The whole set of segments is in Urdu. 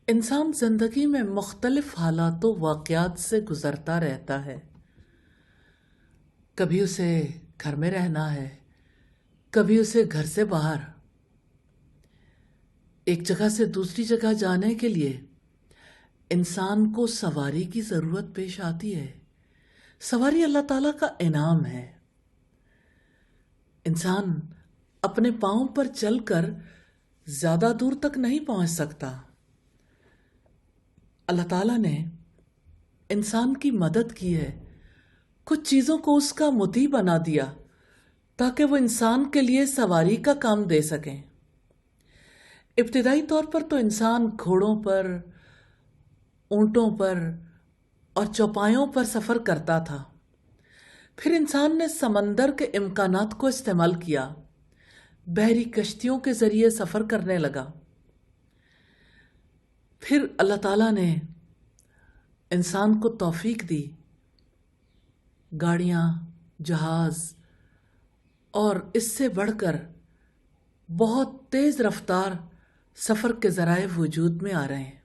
انسان زندگی میں مختلف حالات و واقعات سے گزرتا رہتا ہے۔ کبھی اسے گھر میں رہنا ہے، کبھی اسے گھر سے باہر، ایک جگہ سے دوسری جگہ جانے کے لیے انسان کو سواری کی ضرورت پیش آتی ہے۔ سواری اللہ تعالیٰ کا انعام ہے۔ انسان اپنے پاؤں پر چل کر زیادہ دور تک نہیں پہنچ سکتا۔ اللہ تعالیٰ نے انسان کی مدد کی ہے، کچھ چیزوں کو اس کا مطیع بنا دیا تاکہ وہ انسان کے لیے سواری کا کام دے سکیں۔ ابتدائی طور پر تو انسان گھوڑوں پر، اونٹوں پر اور چوپایوں پر سفر کرتا تھا۔ پھر انسان نے سمندر کے امکانات کو استعمال کیا، بحری کشتیوں کے ذریعے سفر کرنے لگا۔ پھر اللہ تعالیٰ نے انسان کو توفیق دی، گاڑیاں، جہاز اور اس سے بڑھ کر بہت تیز رفتار سفر کے ذرائع وجود میں آ رہے ہیں۔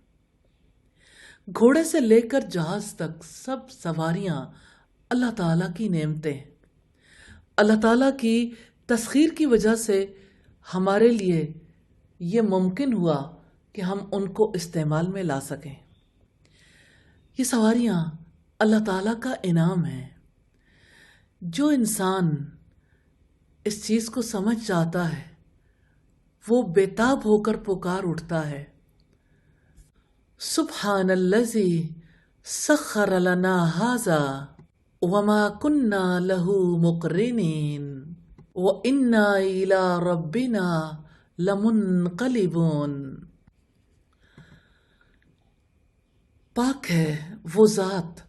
گھوڑے سے لے کر جہاز تک سب سواریاں اللہ تعالیٰ کی نعمتیں ہیں۔ اللہ تعالیٰ کی تسخیر کی وجہ سے ہمارے لیے یہ ممکن ہوا کہ ہم ان کو استعمال میں لا سکیں۔ یہ سواریاں اللہ تعالیٰ کا انعام ہے۔ جو انسان اس چیز کو سمجھ جاتا ہے وہ بے تاب ہو کر پکار اٹھتا ہے، سبحان الذی سخر لنا ھذا وما کنا لہ مقرنین وإنا الی ربنا لمنقلبون۔ پاک ہے وہ ذات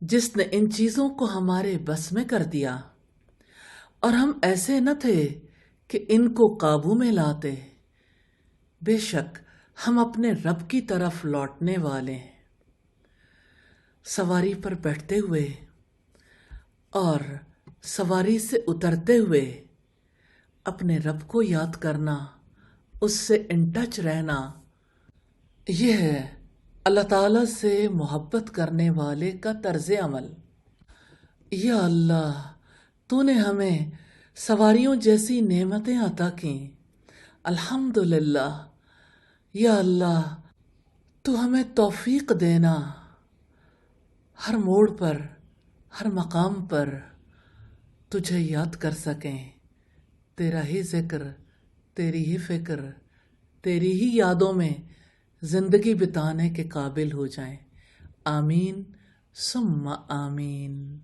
جس نے ان چیزوں کو ہمارے بس میں کر دیا اور ہم ایسے نہ تھے کہ ان کو قابو میں لاتے۔ بے شک ہم اپنے رب کی طرف لوٹنے والے ہیں۔ سواری پر بیٹھتے ہوئے اور سواری سے اترتے ہوئے اپنے رب کو یاد کرنا، اس سے ان ٹچ رہنا، یہ ہے اللہ تعالیٰ سے محبت کرنے والے کا طرز عمل۔ یا اللہ، تو نے ہمیں سواریوں جیسی نعمتیں عطا کیں، الحمدللہ۔ یا اللہ، تو ہمیں توفیق دینا، ہر موڑ پر، ہر مقام پر تجھے یاد کر سکیں، تیرا ہی ذکر، تیری ہی فکر، تیری ہی یادوں میں زندگی بتانے کے قابل ہو جائیں۔ آمین ثم آمین۔